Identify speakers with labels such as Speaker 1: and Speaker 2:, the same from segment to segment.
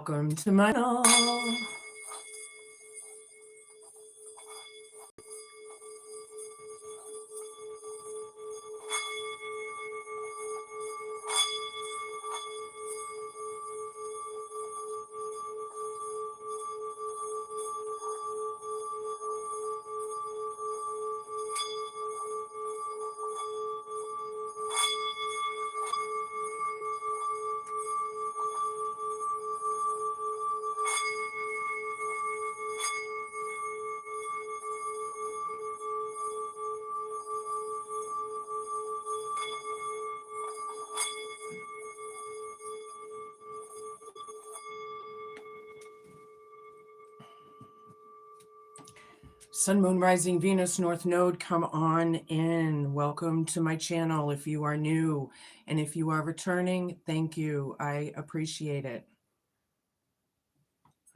Speaker 1: Welcome to my channel. Sun, Moon, Rising, Venus, North Node, come on in. Welcome to my channel if you are new. And if you are returning, thank you. I appreciate it.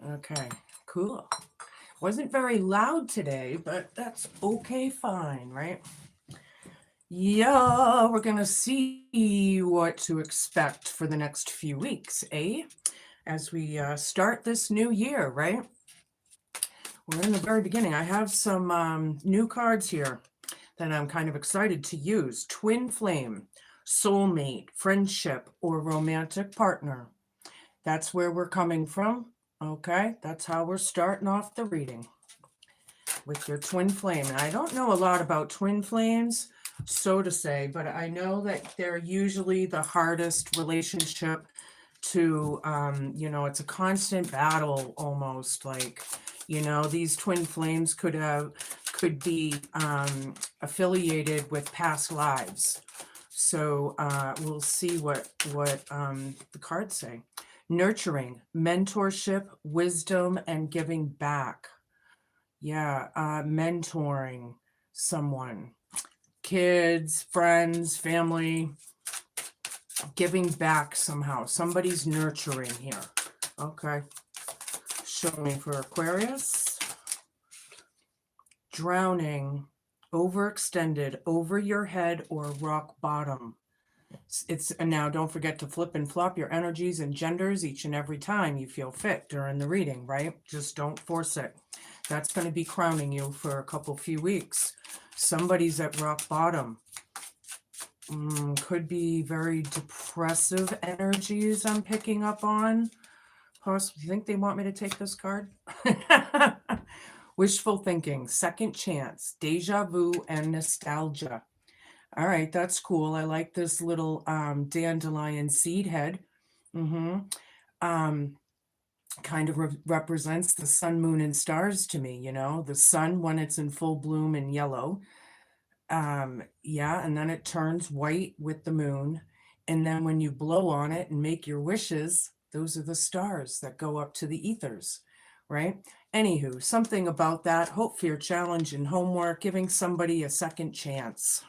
Speaker 1: Okay, cool. Wasn't very loud today, but that's okay, fine, right? Yeah, we're going to see what to expect for the next few weeks, eh? As we start this new year, right? We're in the very beginning. I have some new cards here that I'm kind of excited to use. Twin flame, soulmate, friendship, or romantic partner. That's where we're coming from. Okay, that's how we're starting off the reading with your twin flame. And I don't know a lot about twin flames, so to say, but I know that they're usually the hardest relationship to, it's a constant battle almost, like, these twin flames could be affiliated with past lives. So we'll see what the cards say. Nurturing, mentorship, wisdom, and giving back. Yeah, mentoring someone, kids, friends, family, giving back somehow. Somebody's nurturing here. Okay. Show me for Aquarius. Drowning, overextended, over your head, or rock bottom. And now don't forget to flip and flop your energies and genders each and every time you feel fit during the reading, right? Just don't force it. That's going to be crowning you for a few weeks. Somebody's at rock bottom. Could be very depressive energies I'm picking up on. Possibly think they want me to take this card. Wishful thinking, second chance, deja vu, and nostalgia. All right, that's cool. I like this little dandelion seed head. Kind of represents the sun, moon, and stars to me, the sun when it's in full bloom and yellow. Yeah, and then it turns white with the moon. And then when you blow on it and make your wishes, those are the stars that go up to the ethers, right? Anywho, something about that, hope, fear, challenge, and homework, giving somebody a second chance.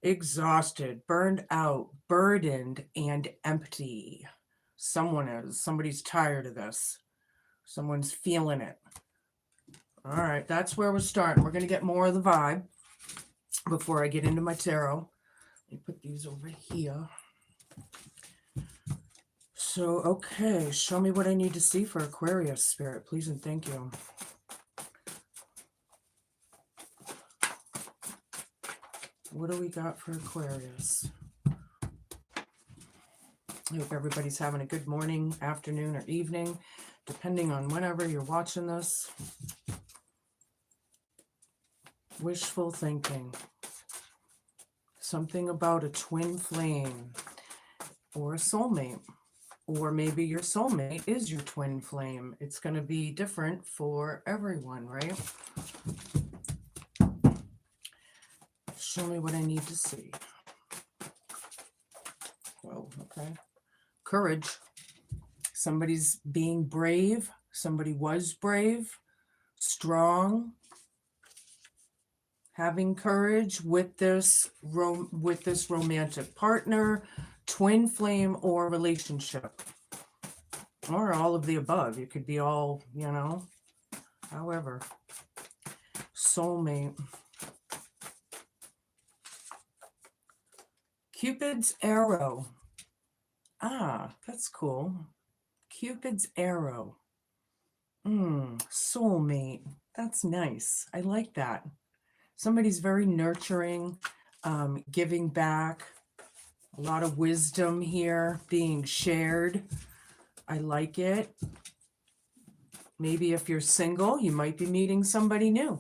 Speaker 1: Exhausted, burned out, burdened, and empty. Somebody's tired of this. Someone's feeling it. All right, that's where we're starting. We're going to get more of the vibe before I get into my tarot. Let me put these over here. So, okay, show me what I need to see for Aquarius, Spirit, please and thank you. What do we got for Aquarius? I hope everybody's having a good morning, afternoon, or evening, depending on whenever you're watching this. Wishful thinking. Something about a twin flame or a soulmate. Or maybe your soulmate is your twin flame. It's going to be different for everyone, right? Show me what I need to see. Whoa, okay. Courage. Somebody's being brave. Somebody was brave, strong, having courage with this romantic partner, twin flame, or relationship, or all of the above. You could be all, however. Soulmate. Cupid's arrow. That's cool. Cupid's arrow. Soulmate. That's nice. I like that. Somebody's very nurturing, giving back. A lot of wisdom here being shared. I like it. Maybe if you're single, you might be meeting somebody new.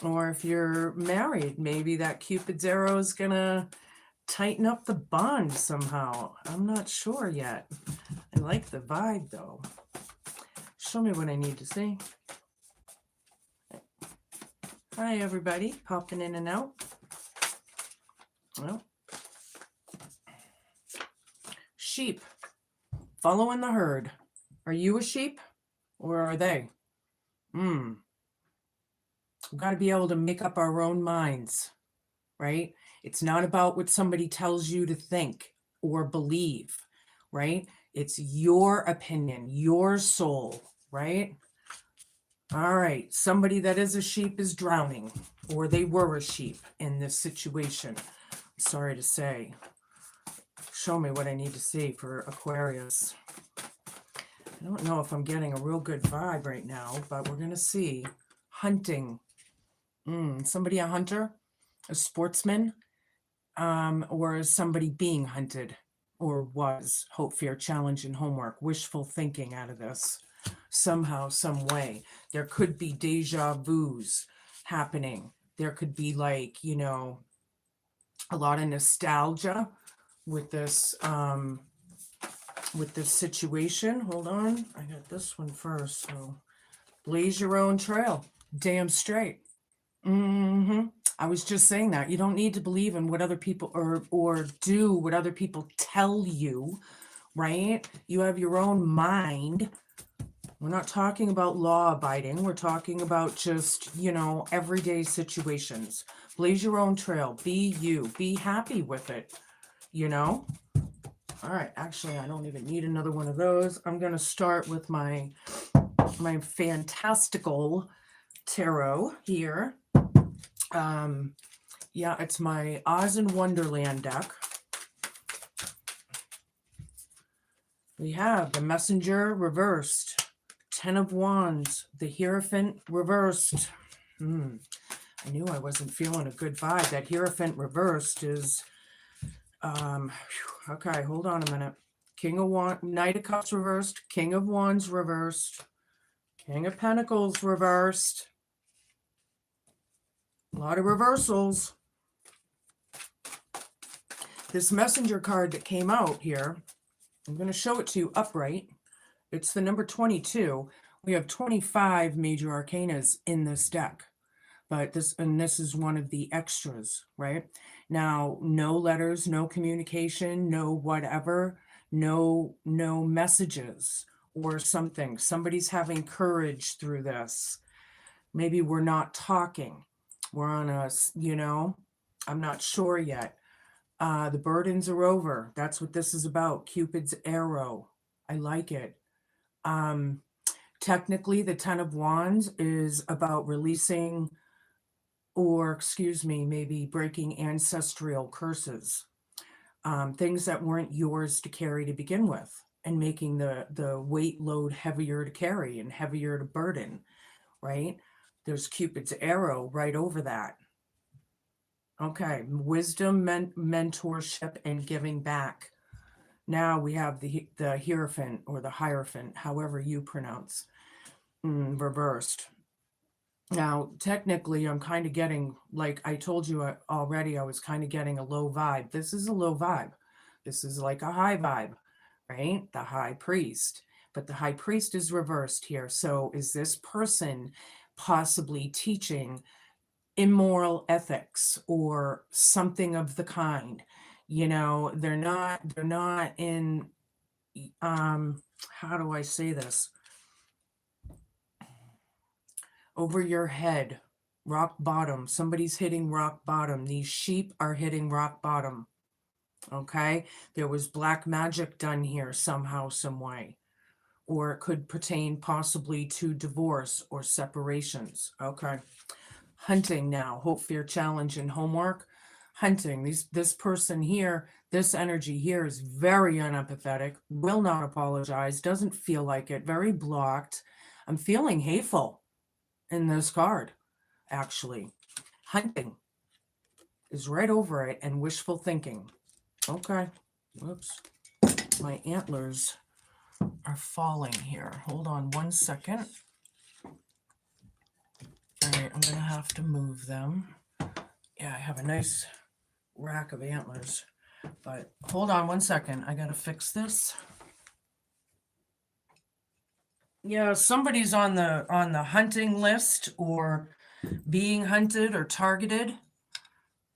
Speaker 1: Or if you're married, maybe that Cupid's arrow is going to tighten up the bond somehow. I'm not sure yet. I like the vibe though. Show me what I need to see. Hi everybody, popping in and out. Well, sheep, following the herd. Are you a sheep or are they? We've got to be able to make up our own minds, right? It's not about what somebody tells you to think or believe, right? It's your opinion, your soul, right? All right, somebody that is a sheep is drowning, or they were a sheep in this situation. Sorry to say. Show me what I need to see for Aquarius. I don't know if I'm getting a real good vibe right now, but we're going to see. Hunting. Somebody a hunter? A sportsman? Or is somebody being hunted? Or was? Hope, fear, challenge, and homework. Wishful thinking out of this. Somehow, some way. There could be deja vus happening. There could be like, you know, a lot of nostalgia with this situation. Hold on. I got this one first. So blaze your own trail. Damn straight. I was just saying that. You don't need to believe in what other people or do what other people tell you, right? You have your own mind. We're not talking about law abiding. We're talking about just, you know, everyday situations. Blaze your own trail. Be you. Be happy with it, you know? All right. Actually, I don't even need another one of those. I'm going to start with my fantastical tarot here. Yeah, it's my Oz and Wonderland deck. We have the Messenger reversed. 10 of Wands, the Hierophant reversed. I knew I wasn't feeling a good vibe. That Hierophant reversed is, okay, hold on a minute. King of Wands, Knight of Cups reversed, King of Wands reversed, King of Pentacles reversed. A lot of reversals. This Messenger card that came out here, I'm going to show it to you upright. It's the number 22. We have 25 major arcanas in this deck, but this is one of the extras, right? Now, no letters, no communication, no whatever, no messages or something. Somebody's having courage through this. Maybe we're not talking. We're on a, you know, I'm not sure yet. The burdens are over. That's what this is about. Cupid's arrow. I like it. Technically, the 10 of Wands is about releasing, or excuse me, maybe breaking ancestral curses, things that weren't yours to carry to begin with, and making the weight load heavier to carry and heavier to burden, right? There's Cupid's arrow right over that. Okay, wisdom, mentorship, and giving back. Now we have the Hierophant or the Hierophant, however you pronounce, reversed. Now, technically, I'm kind of getting, like I told you already, I was kind of getting a low vibe. This is a low vibe. This is like a high vibe, right? The High Priest. But the High Priest is reversed here. So is this person possibly teaching immoral ethics or something of the kind? You know, they're not in, how do I say this? Over your head, rock bottom. Somebody's hitting rock bottom. These sheep are hitting rock bottom. Okay? There was black magic done here somehow, some way. Or it could pertain possibly to divorce or separations. Okay. Hunting now. Hope, fear, challenge, and homework. hunting. This person here, this energy here is very unempathetic, will not apologize, doesn't feel like it, very blocked. I'm feeling hateful in this card, actually. Hunting is right over it, and wishful thinking. Okay. Whoops. My antlers are falling here. Hold on one second. All right, I'm going to have to move them. Yeah, I have a nice rack of antlers, but hold on one second. I got to fix this. Yeah, somebody's on the hunting list, or being hunted or targeted.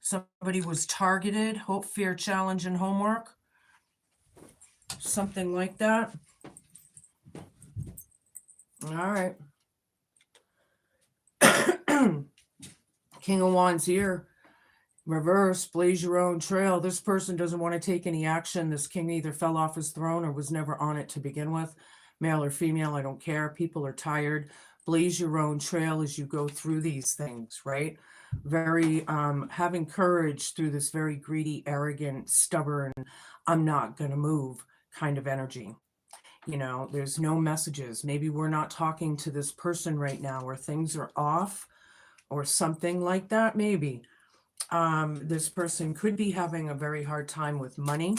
Speaker 1: Somebody was targeted. Hope, fear, challenge, and homework. Something like that. All right. King of Wands here. Reverse, blaze your own trail. This person doesn't want to take any action. This king either fell off his throne or was never on it to begin with. Male or female, I don't care. People are tired. Blaze your own trail as you go through these things, right? Very having courage through this very greedy, arrogant, stubborn, I'm not going to move kind of energy. You know, there's no messages. Maybe we're not talking to this person right now, or things are off or something like that. Maybe this person could be having a very hard time with money,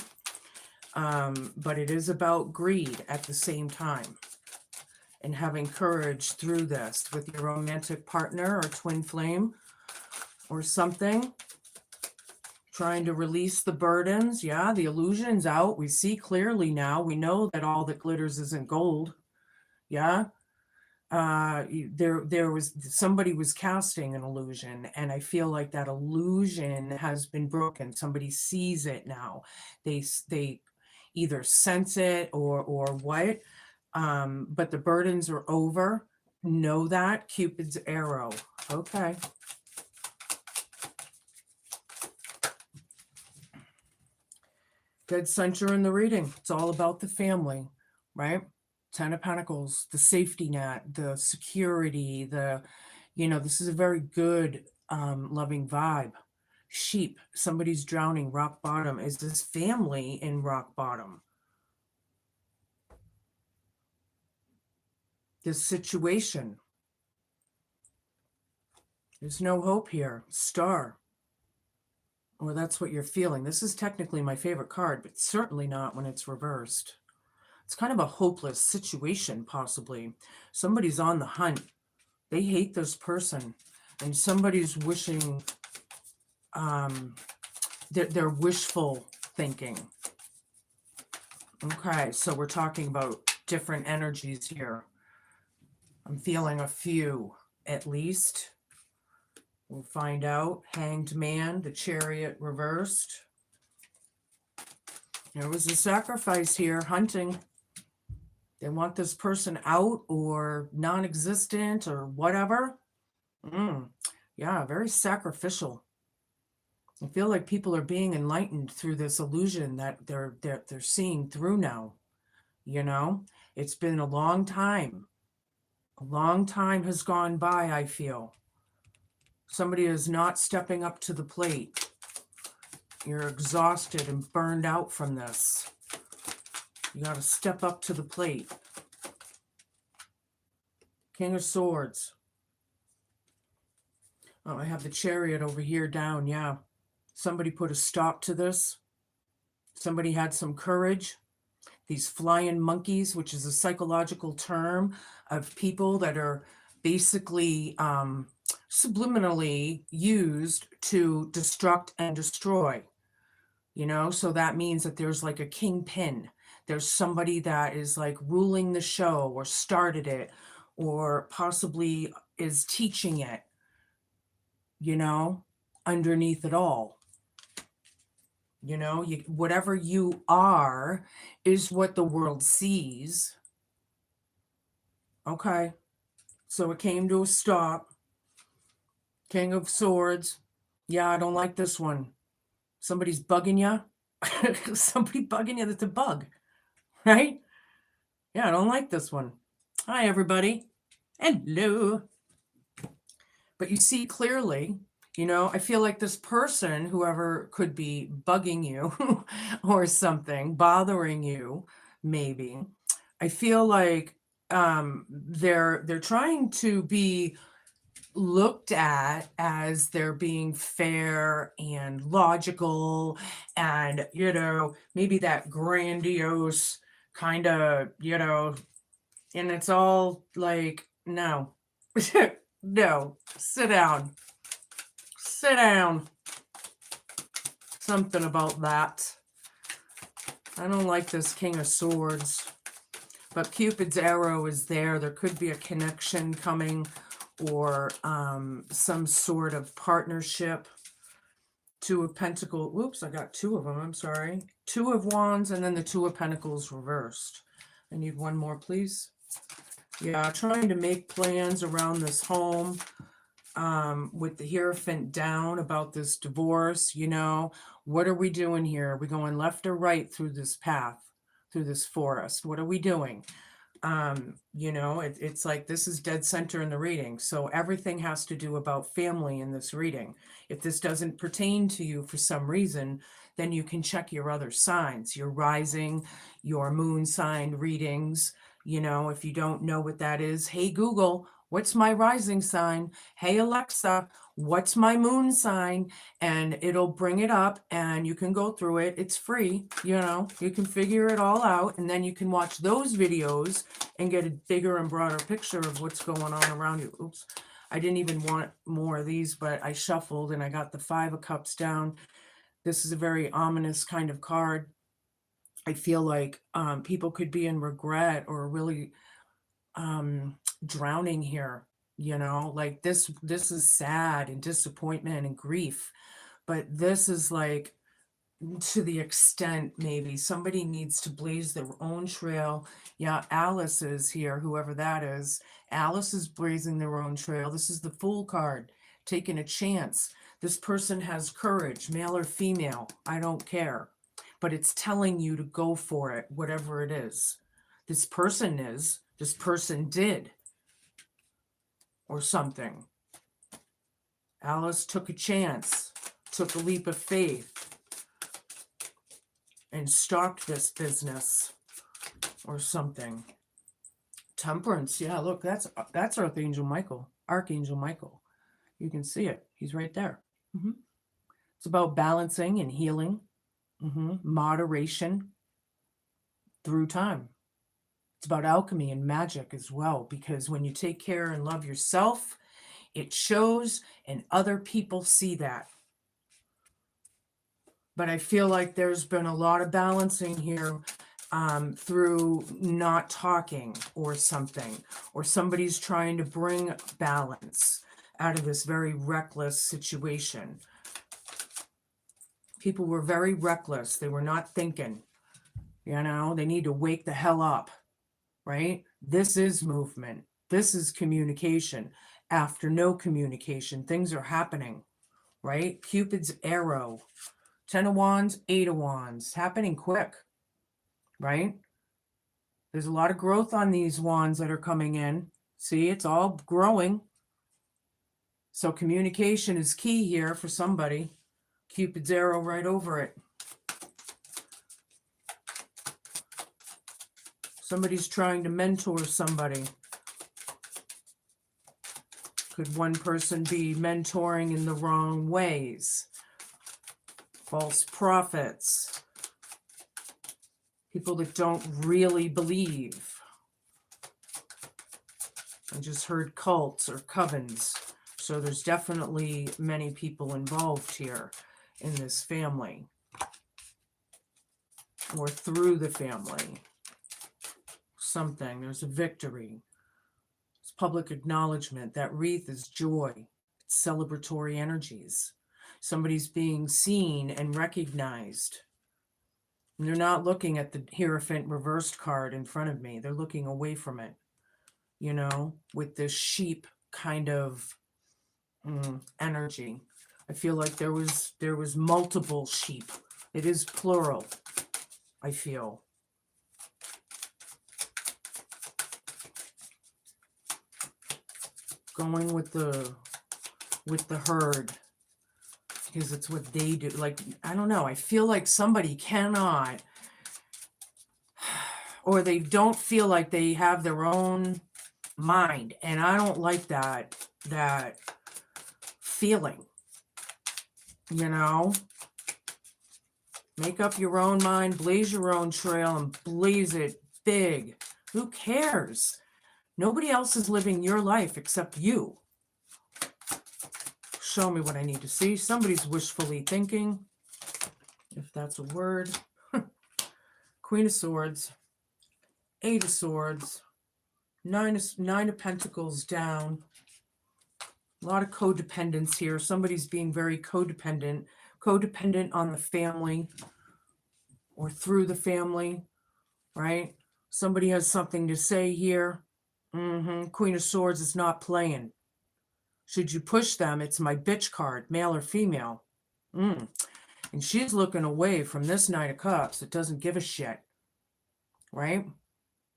Speaker 1: but it is about greed at the same time, and having courage through this with your romantic partner or twin flame or something. Trying to release the burdens. Yeah, the illusion's out. We see clearly now. We know that all that glitters isn't gold. Yeah. There was somebody was casting an illusion, and I feel like that illusion has been broken. Somebody sees it now. They either sense it or what. But the burdens are over. Know that. Cupid's arrow. Okay. Dead center in the reading. It's all about the family, right? 10 of Pentacles, the safety net, the security, this is a very good, loving vibe. Sheep, somebody's drowning, rock bottom. Is this family in rock bottom? This situation. There's no hope here. Star. Or that's what you're feeling. This is technically my favorite card, but certainly not when it's reversed. It's kind of a hopeless situation, possibly. Somebody's on the hunt. They hate this person, and somebody's wishing, they're wishful thinking. Okay, so we're talking about different energies here. I'm feeling a few, at least. We'll find out. Hanged Man, the Chariot reversed. There was a sacrifice here, hunting. They want this person out or non-existent or whatever. Yeah, very sacrificial. I feel like people are being enlightened through this illusion that they're seeing through now. You know, it's been a long time. A long time has gone by, I feel. Somebody is not stepping up to the plate. You're exhausted and burned out from this. You got to step up to the plate. King of Swords. Oh, I have the Chariot over here down. Yeah. Somebody put a stop to this. Somebody had some courage. These flying monkeys, which is a psychological term of people that are basically subliminally used to destruct and destroy. You know, so that means that there's like a kingpin. There's somebody that is like ruling the show or started it or possibly is teaching it, you know, underneath it all. You know, whatever you are is what the world sees. Okay. So it came to a stop. King of Swords. Yeah, I don't like this one. Somebody's bugging you. Somebody bugging you, that's a bug, right? Yeah, I don't like this one. Hi, everybody. Hello. But you see clearly, You know, I feel like this person, whoever could be bugging you or something, bothering you, maybe. I feel like they're trying to be looked at as they're being fair and logical and, you know, maybe that grandiose kind of, you know, and it's all like, no, no, sit down, sit down. Something about that. I don't like this King of Swords, but Cupid's arrow is there. There could be a connection coming, or some sort of partnership. Two of Pentacles. Whoops, I got two of them. I'm sorry. Two of Wands, and then the Two of Pentacles reversed. I need one more, please. Yeah, trying to make plans around this home. With the Hierophant down about this divorce, you know, what are we doing here? Are we going left or right through this path, through this forest? What are we doing? You know, it's like this is dead center in the reading. So everything has to do about family in this reading. If this doesn't pertain to you for some reason, then you can check your other signs, your rising, your moon sign readings. You know, if you don't know what that is, hey Google, what's my rising sign? Hey Alexa, what's my moon sign? And it'll bring it up and you can go through it. It's free, you know, you can figure it all out, and then you can watch those videos and get a bigger and broader picture of what's going on around you. Oops, I didn't even want more of these, but I shuffled and I got the Five of Cups down. This is a very ominous kind of card. I feel like people could be in regret or really drowning here, you know, like this is sad and disappointment and grief, but this is like, to the extent maybe somebody needs to blaze their own trail. Yeah, Alice is here, whoever that is. Alice is blazing their own trail. This is the Fool card, taking a chance. This person has courage, male or female, I don't care, but it's telling you to go for it, whatever it is. This person did, or something. Alice took a chance, took a leap of faith, and stopped this business or something. Temperance, yeah, look, that's Archangel Michael. You can see it. He's right there. It's about balancing and healing, moderation through time. It's about alchemy and magic as well, because when you take care and love yourself, it shows and other people see that. But I feel like there's been a lot of balancing here through not talking or something, or somebody's trying to bring balance out of this very reckless situation. People were very reckless. They were not thinking, you know, they need to wake the hell up, right? This is movement. This is communication. After no communication, things are happening, right? Cupid's arrow, 10 of Wands, 8 of Wands, happening quick, right? There's a lot of growth on these wands that are coming in. See, it's all growing. So communication is key here for somebody. Cupid's arrow right over it. Somebody's trying to mentor somebody. Could one person be mentoring in the wrong ways? False prophets. People that don't really believe. I just heard cults or covens. So there's definitely many people involved here in this family. Or through the family. Something. There's a victory. It's public acknowledgement. That wreath is joy. It's celebratory energies. Somebody's being seen and recognized. And they're not looking at the Hierophant reversed card in front of me. They're looking away from it, you know, with this sheep kind of energy. I feel like there was multiple sheep. It is plural, I feel. Going with the herd. because it's what they do. Like, I don't know. I feel like somebody cannot, or they don't feel like they have their own mind. And I don't like that feeling, you know? Make up your own mind, blaze your own trail, and blaze it big. Who cares? Nobody else is living your life except you. Show me what I need to see. Somebody's wishfully thinking, if that's a word. Queen of Swords, Eight of Swords, Nine of Pentacles down. A lot of codependence here. Somebody's being very codependent on the family or through the family, right? Somebody has something to say here. Queen of Swords is not playing. Should you push them, it's my bitch card, male or female. And she's looking away from this Knight of Cups. It doesn't give a shit, right?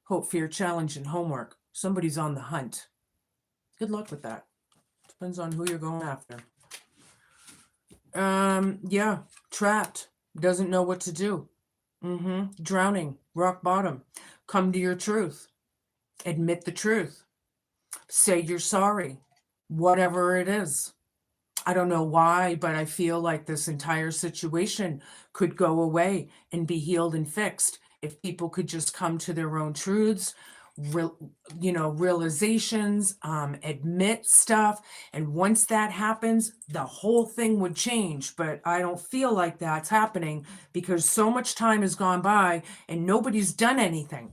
Speaker 1: Hope, fear, challenge, and homework. Somebody's on the hunt. Good luck with that. Depends on who you're going after. Yeah, trapped. Doesn't know what to do. Drowning, rock bottom. Come to your truth. Admit the truth. Say you're sorry. Whatever it is. I don't know why, but I feel like this entire situation could go away and be healed and fixed if people could just come to their own truths, realizations, admit stuff. And once that happens, the whole thing would change. But I don't feel like that's happening because so much time has gone by and nobody's done anything,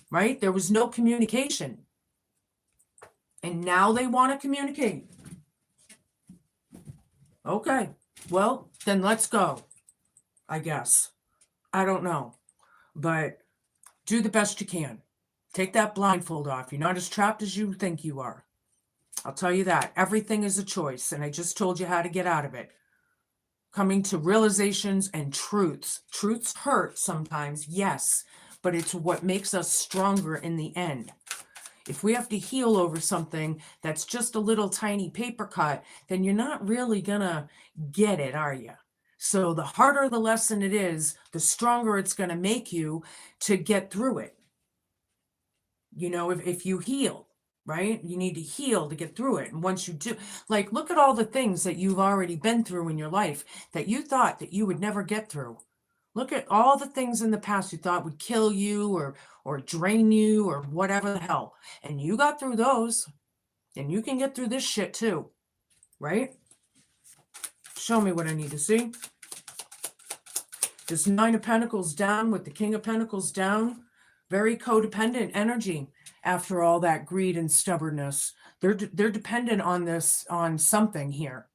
Speaker 1: right? There was no communication. And now they want to communicate. Okay, well, then let's go, I guess. I don't know. But do the best you can. Take that blindfold off. You're not as trapped as you think you are. I'll tell you that. Everything is a choice, and I just told you how to get out of it. Coming to realizations and truths. Truths hurt sometimes, yes, but it's what makes us stronger in the end. If we have to heal over something that's just a little tiny paper cut, then you're not really gonna get it, are you? So the harder the lesson it is, the stronger it's gonna make you to get through it. You know, if you heal, right? You need to heal to get through it. And once you do, like, look at all the things that you've already been through in your life that you thought that you would never get through. Look at all the things in the past you thought would kill you or drain you or whatever the hell. And you got through those. And you can get through this shit too. Right? Show me what I need to see. This Nine of Pentacles down with the King of Pentacles down. Very codependent energy after all that greed and stubbornness. They're dependent on this, on something here.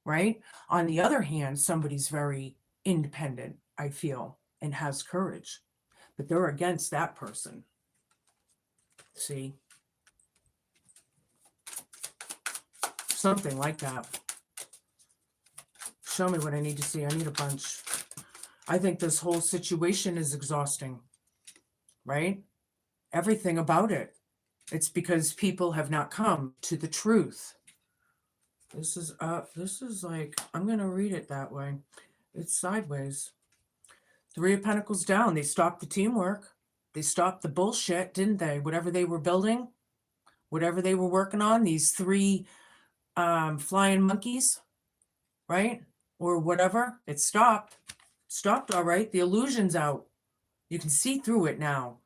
Speaker 1: Right? On the other hand, somebody's very independent, I feel, and has courage, but they're against that person. See? Something like that. Show me what I need to see. I need a bunch. I think this whole situation is exhausting, right? Everything about it. It's because people have not come to the truth. This is like, I'm going to read it that way. It's sideways. Three of Pentacles down. They stopped the teamwork. They stopped the bullshit, didn't they? Whatever they were building, whatever they were working on, these three flying monkeys, right? Or whatever, it stopped. Stopped, all right. The illusion's out. You can see through it now.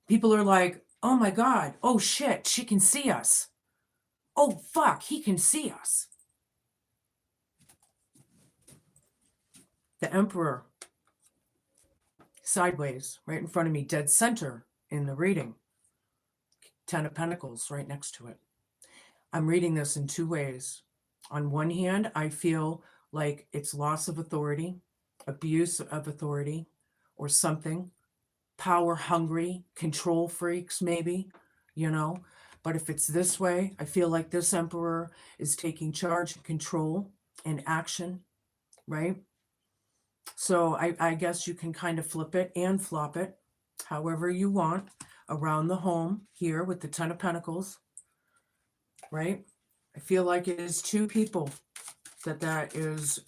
Speaker 1: People are like, oh my God, oh shit, she can see us. Oh fuck, he can see us. The Emperor. Sideways, right in front of me, dead center in the reading. Ten of Pentacles right next to it. I'm reading this in two ways. On one hand, I feel like it's loss of authority, abuse of authority, or something. Power hungry, control freaks, maybe, you know. But if it's this way, I feel like this Emperor is taking charge and control and action, right? So I guess you can kind of flip it and flop it however you want around the home here with the Ten of Pentacles, right? I feel like it is two people that is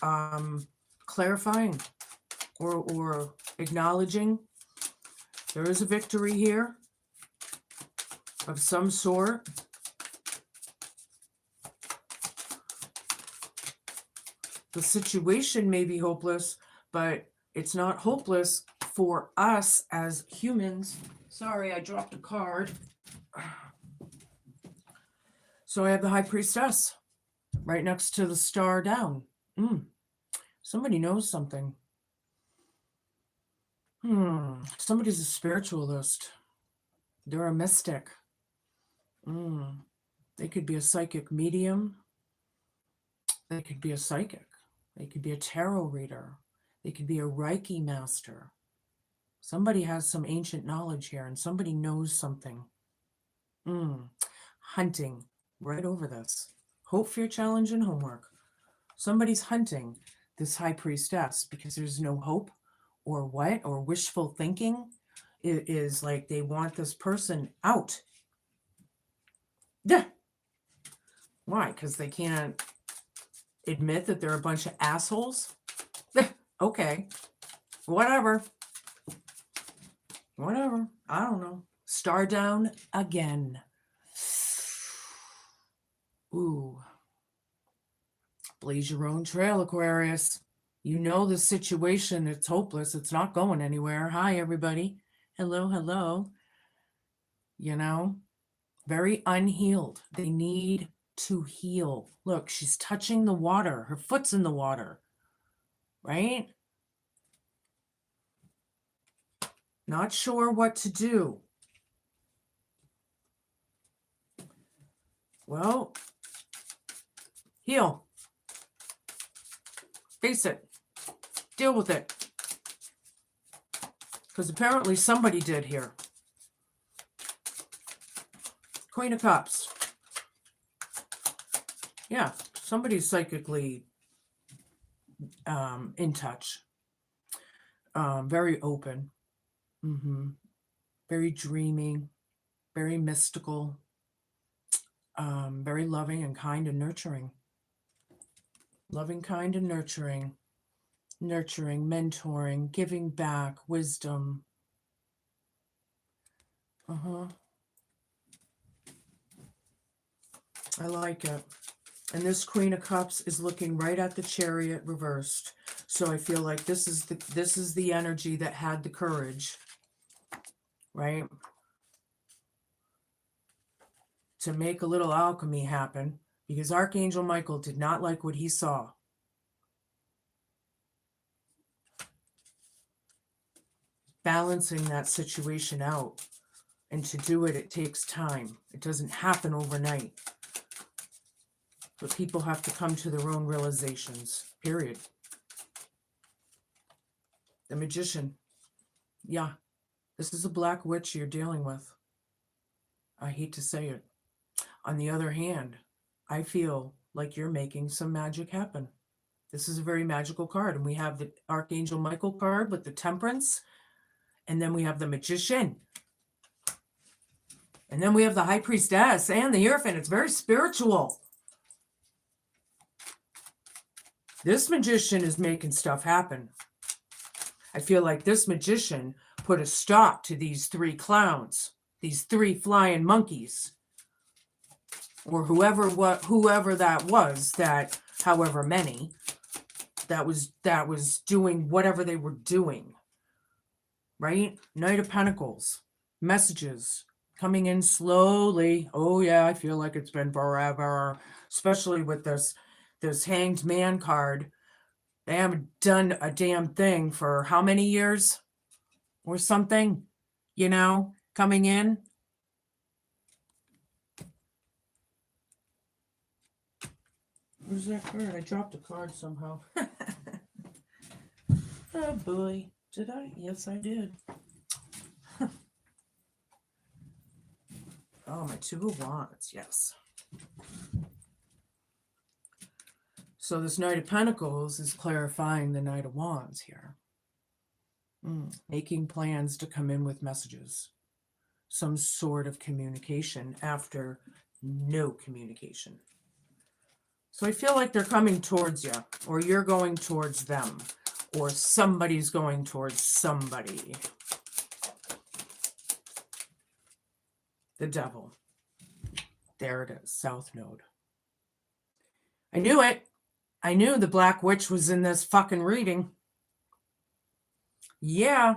Speaker 1: clarifying or acknowledging there is a victory here of some sort. The situation may be hopeless, but it's not hopeless for us as humans. Sorry, I dropped a card. So I have the High Priestess right next to the star down. Somebody knows something. Somebody's a spiritualist. They're a mystic. They could be a psychic medium. They could be a psychic. They could be a tarot reader. They could be a Reiki master. Somebody has some ancient knowledge here, and somebody knows something. Hunting right over this. Hope, fear, challenge, and homework. Somebody's hunting this High Priestess because there's no hope or what, or wishful thinking. It is like they want this person out. Yeah. Why? Because they can't admit that they're a bunch of assholes? Okay. Whatever. I don't know. Star down again. Ooh. Blaze your own trail, Aquarius. You know the situation. It's hopeless. It's not going anywhere. Hi, everybody. Hello. You know, very unhealed. They need to heal. Look, she's touching the water. Her foot's in the water. Right? Not sure what to do. Well, heal. Face it. Deal with it. Because apparently somebody did here. Queen of Cups. Yeah, somebody's psychically in touch. Very open. Very dreamy. Very mystical. Very loving and kind and nurturing. Loving, kind, and nurturing. Nurturing, mentoring, giving back, wisdom. I like it. And this Queen of Cups is looking right at the Chariot reversed. So I feel like this is the energy that had the courage, right? To make a little alchemy happen, because Archangel Michael did not like what he saw. Balancing that situation out. And to do it, it takes time. It doesn't happen overnight. But people have to come to their own realizations, period. The Magician. Yeah, this is a black witch you're dealing with. I hate to say it. On the other hand, I feel like you're making some magic happen. This is a very magical card. And we have the Archangel Michael card with the Temperance. And then we have the Magician. And then we have the High Priestess and the Hierophant. It's very spiritual. This Magician is making stuff happen. I feel like this Magician put a stop to these three clowns, these three flying monkeys, or whoever that was, that however many, that was doing whatever they were doing, right? Knight of Pentacles, messages coming in slowly. Oh yeah, I feel like it's been forever, especially with this Hanged Man card. They haven't done a damn thing for how many years or something, you know, coming in. Where's that card? I dropped a card somehow. Oh boy, did I? Yes, I did. Oh, my Two of Wands, yes. So this Knight of Pentacles is clarifying the Knight of Wands here. Making plans to come in with messages. Some sort of communication after no communication. So I feel like they're coming towards you, or you're going towards them, or somebody's going towards somebody. The Devil. There it is, South Node. I knew it. I knew the Black Witch was in this fucking reading. Yeah.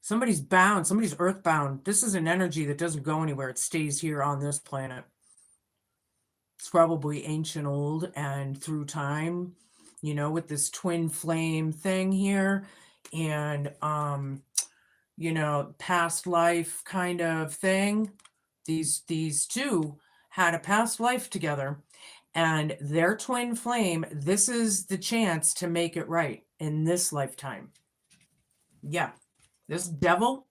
Speaker 1: Somebody's bound. Somebody's earthbound. This is an energy that doesn't go anywhere. It stays here on this planet. It's probably ancient old and through time, you know, with this twin flame thing here. And, you know, past life kind of thing. These two had a past life together. And their twin flame, this is the chance to make it right in this lifetime. Yeah, this devil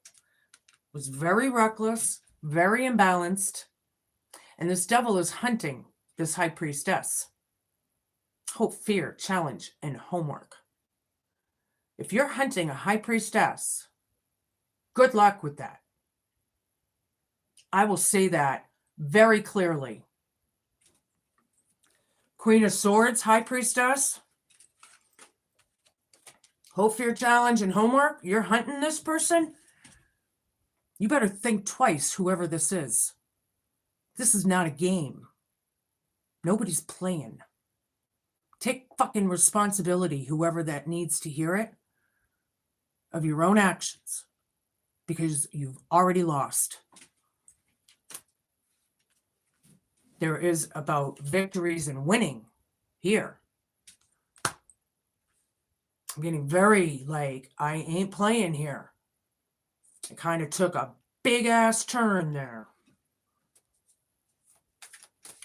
Speaker 1: was very reckless, very imbalanced, and this devil is hunting this high priestess. Hope, fear, challenge, and homework. If you're hunting a high priestess, good luck with that. I will say that very clearly. Queen of Swords, high priestess. Hope, fear, challenge, and homework. You're hunting this person. You better think twice, whoever this is. This is not a game. Nobody's playing. Take fucking responsibility, whoever that needs to hear it, of your own actions, because you've already lost. There is about victories and winning here. I'm getting very like, I ain't playing here. It kind of took a big ass turn there.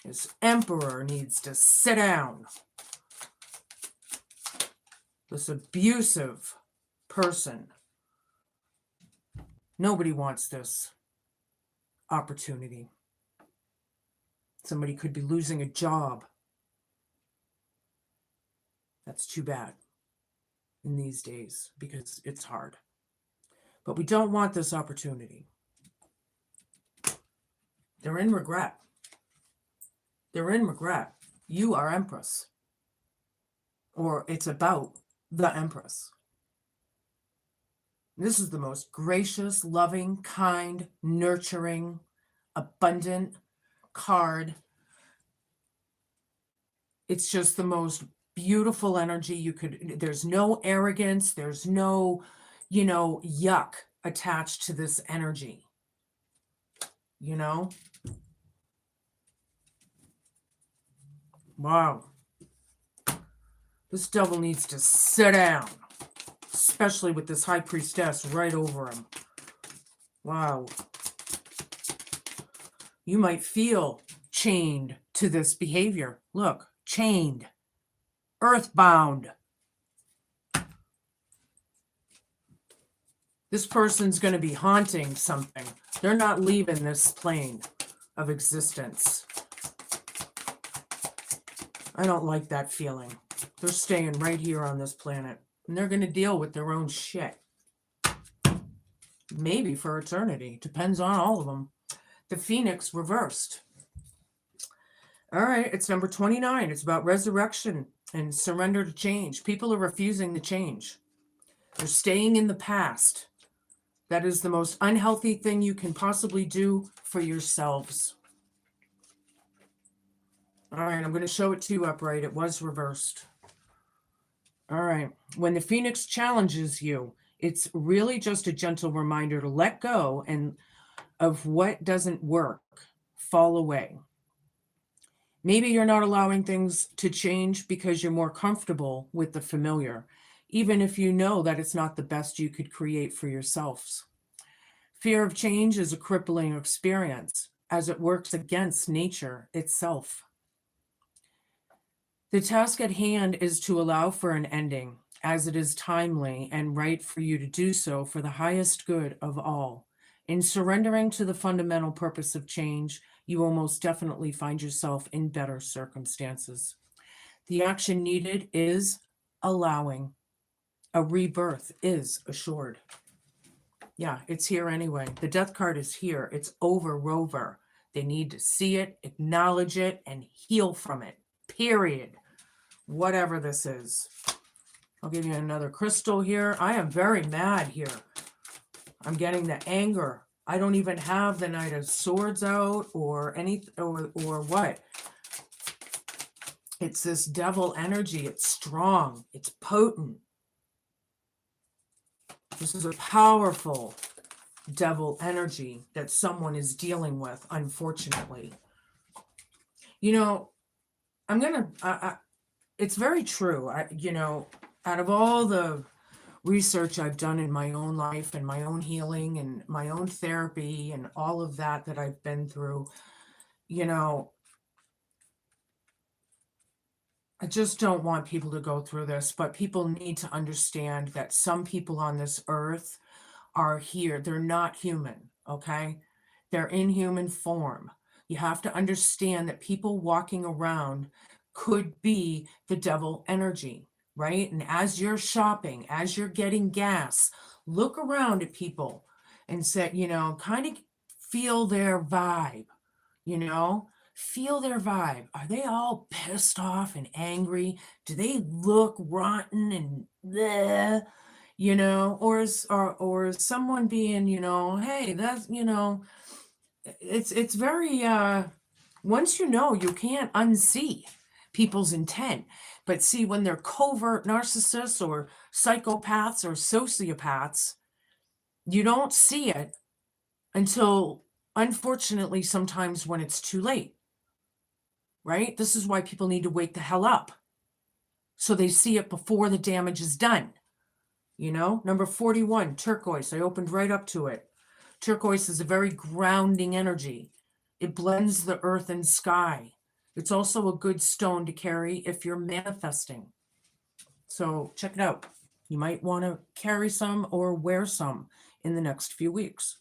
Speaker 1: This emperor needs to sit down. This abusive person. Nobody wants this opportunity. Somebody could be losing a job. That's too bad in these days because it's hard. But we don't want this opportunity. They're in regret. They're in regret. You are Empress. Or it's about the Empress. This is the most gracious, loving, kind, nurturing, abundant card. It's just the most beautiful energy you could. There's no arrogance. There's no, you know, yuck attached to this energy. You know? Wow. This devil needs to sit down, especially with this high priestess right over him. Wow. You might feel chained to this behavior. Look, chained, earthbound. This person's going to be haunting something. They're not leaving this plane of existence. I don't like that feeling. They're staying right here on this planet. And they're going to deal with their own shit. Maybe for eternity. Depends on all of them. The Phoenix reversed. All right, it's number 29. It's about resurrection and surrender to change. People are refusing to change. They're staying in the past. That is the most unhealthy thing you can possibly do for yourselves. All right, I'm going to show it to you upright. It was reversed. All right. When the Phoenix challenges you, it's really just a gentle reminder to let go and of what doesn't work, fall away. Maybe you're not allowing things to change because you're more comfortable with the familiar, even if you know that it's not the best you could create for yourselves. Fear of change is a crippling experience as it works against nature itself. The task at hand is to allow for an ending, as it is timely and right for you to do so for the highest good of all. In surrendering to the fundamental purpose of change, you will most definitely find yourself in better circumstances. The action needed is allowing. A rebirth is assured. Yeah, it's here anyway. The death card is here. It's over, Rover. They need to see it, acknowledge it, and heal from it. period. Whatever this is. I'll give you another crystal here. I am very mad here. I'm getting the anger. I don't even have the Knight of Swords out or or what. It's this devil energy. It's strong. It's potent. This is a powerful devil energy that someone is dealing with, unfortunately. You know, it's very true. Out of all the research I've done in my own life and my own healing and my own therapy and all of that I've been through, I just don't want people to go through this, but people need to understand that some people on this earth are here. They're not human, okay? They're in human form. You have to understand that people walking around could be the devil energy, right? And as you're shopping, as you're getting gas, look around at people and say, kind of feel their vibe, feel their vibe. Are they all pissed off and angry? Do they look rotten and bleh? Or is someone being, hey, that's, it's very, once you can't unsee people's intent. But see, when they're covert narcissists or psychopaths or sociopaths, you don't see it until, unfortunately, sometimes when it's too late, right? This is why people need to wake the hell up, so they see it before the damage is done. Number 41, turquoise. I opened right up to it. Turquoise is a very grounding energy. It blends the earth and sky. It's also a good stone to carry if you're manifesting. So check it out. You might want to carry some or wear some in the next few weeks.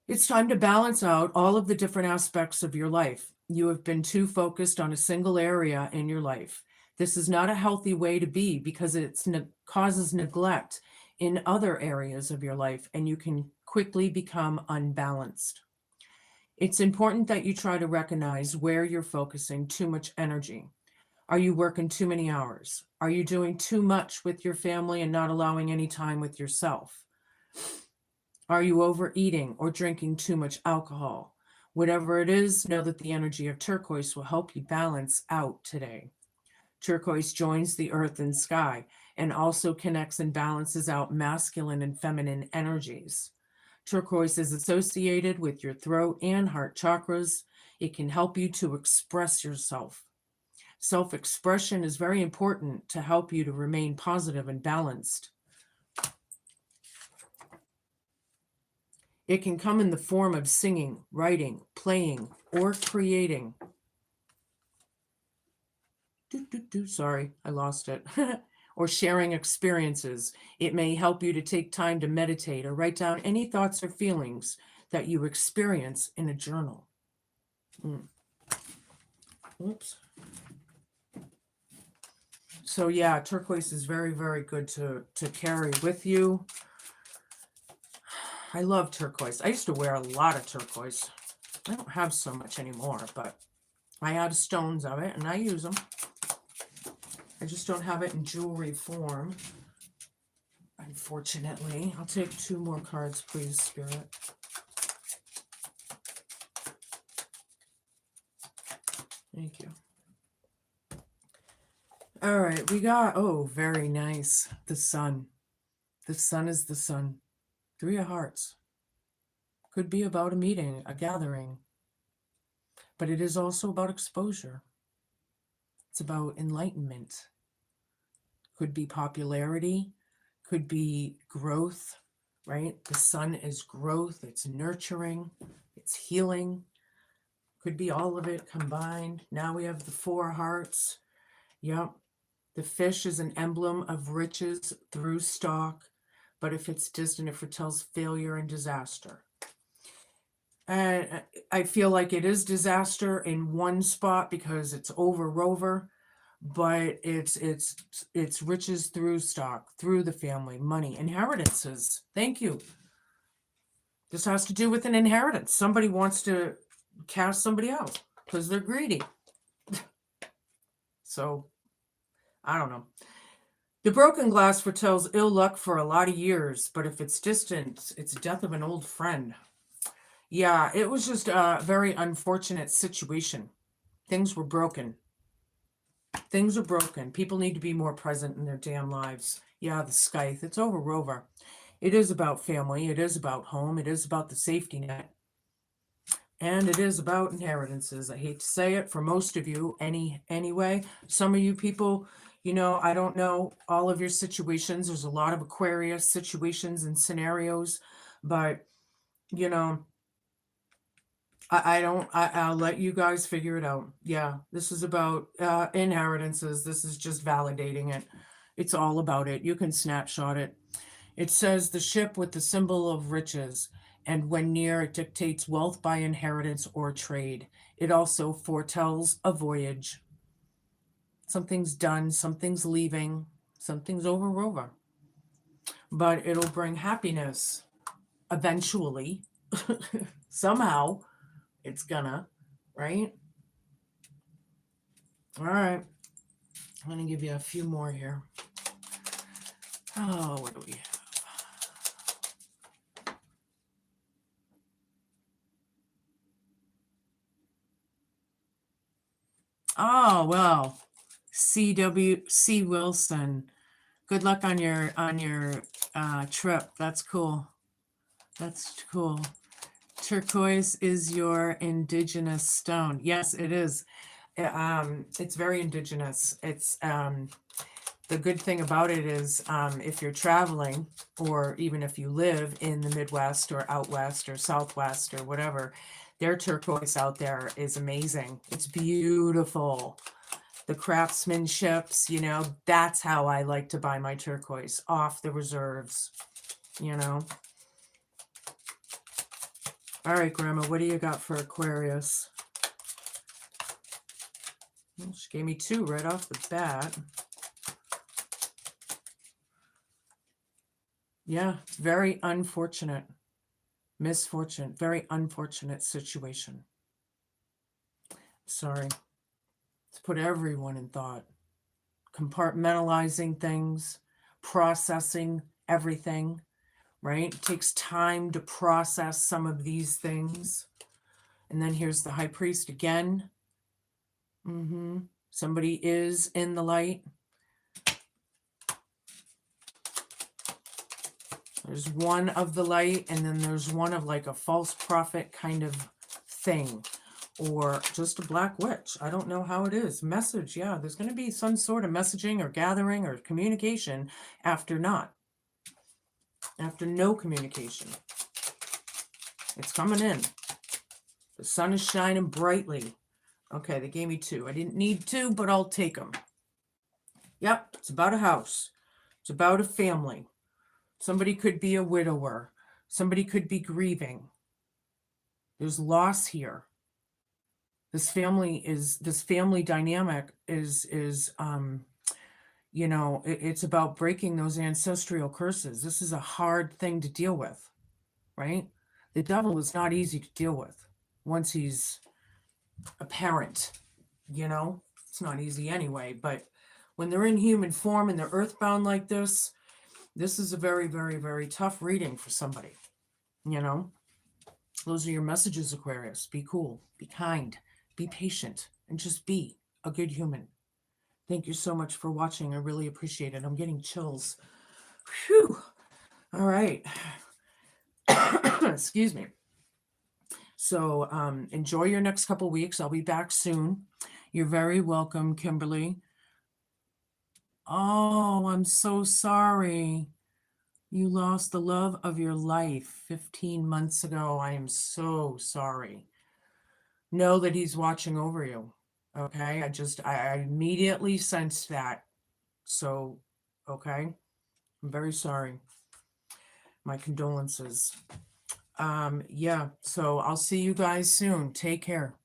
Speaker 1: It's time to balance out all of the different aspects of your life. You have been too focused on a single area in your life. This is not a healthy way to be, because it causes neglect in other areas of your life, and you can quickly become unbalanced. It's important that you try to recognize where you're focusing too much energy. Are you working too many hours? Are you doing too much with your family and not allowing any time with yourself? Are you overeating or drinking too much alcohol? Whatever it is, know that the energy of turquoise will help you balance out today. Turquoise joins the earth and sky and also connects and balances out masculine and feminine energies. Turquoise is associated with your throat and heart chakras. It can help you to express yourself. Self-expression is very important to help you to remain positive and balanced. It can come in the form of singing, writing, playing, or creating. Sorry, I lost it. Or sharing experiences. It may help you to take time to meditate or write down any thoughts or feelings that you experience in a journal. Oops. So yeah, turquoise is very, very good to carry with you. I love turquoise. I used to wear a lot of turquoise. I don't have so much anymore, but I have stones of it and I use them. I just don't have it in jewelry form, unfortunately. I'll take 2 more cards, please, Spirit. Thank you. All right, we got, very nice, the sun. The sun is the sun. 3 of hearts. Could be about a meeting, a gathering. But it is also about exposure. It's about enlightenment. Could be popularity, could be growth, right? The sun is growth, it's nurturing, it's healing. Could be all of it combined. Now we have the 4 hearts. Yep. The fish is an emblem of riches through stock, but if it's distant, it foretells failure and disaster. And I feel like it is disaster in one spot because it's over rover, but it's riches through stock, through the family, money, inheritances. Thank you. This has to do with an inheritance. Somebody wants to cast somebody out because they're greedy. So I don't know. The broken glass foretells ill luck for a lot of years, but if it's distant, it's death of an old friend. Yeah, it was just a very unfortunate situation. Things were broken. Things are broken. People need to be more present in their damn lives. Yeah, the scythe, it's over, Rover. It is about family. It is about home. It is about the safety net. And it is about inheritances. I hate to say it for most of you anyway. Some of you people, you know, I don't know all of your situations. There's a lot of Aquarius situations and scenarios, but you know, I'll let you guys figure it out. Yeah, this is about inheritances. This is just validating it. It's all about it. You can snapshot it. It says the ship with the symbol of riches, and when near, it dictates wealth by inheritance or trade. It also foretells a voyage. Something's done, something's leaving, something's over. But it'll bring happiness eventually. Somehow it's gonna, right? All right. I'm going to give you a few more here. Oh, what do we have? Oh, well, C. Wilson. Good luck on your trip. That's cool. That's cool. Turquoise is your indigenous stone. Yes, it is. It's very indigenous. It's the good thing about it is if you're traveling, or even if you live in the Midwest or out west or Southwest or whatever, their turquoise out there is amazing. It's beautiful. The craftsmanships, you know, that's how I like to buy my turquoise, off the reserves, you know. All right, Grandma, what do you got for Aquarius? Well, she gave me 2 right off the bat. Yeah, it's very unfortunate. Misfortune, very unfortunate situation. Sorry. Let's put everyone in thought. Compartmentalizing things, processing everything, right? It takes time to process some of these things. And then here's the High Priest again. Somebody is in the light. There's one of the light, and then there's one of like a false prophet kind of thing, or just a black witch. I don't know how it is. Message, yeah, there's going to be some sort of messaging or gathering or communication after no communication. It's coming in. The sun is shining brightly. Okay, they gave me 2. I didn't need 2, but I'll take them. Yep, it's about a house. It's about a family. Somebody could be a widower. Somebody could be grieving. There's loss here. This family dynamic is you know, it's about breaking those ancestral curses. This is a hard thing to deal with, right? The devil is not easy to deal with once he's apparent, you know. It's not easy anyway, but when they're in human form and they're earthbound like this is a very, very, very tough reading for somebody, you know. Those are your messages, Aquarius. Be cool, be kind, be patient, and just be a good human. Thank you so much for watching. I really appreciate it. I'm getting chills. Whew. All right. Excuse me. So enjoy your next couple weeks. I'll be back soon. You're very welcome, Kimberly. Oh, I'm so sorry. You lost the love of your life 15 months ago. I am so sorry. Know that he's watching over you. Okay. I immediately sensed that. So, okay. I'm very sorry. My condolences. Yeah. So I'll see you guys soon. Take care.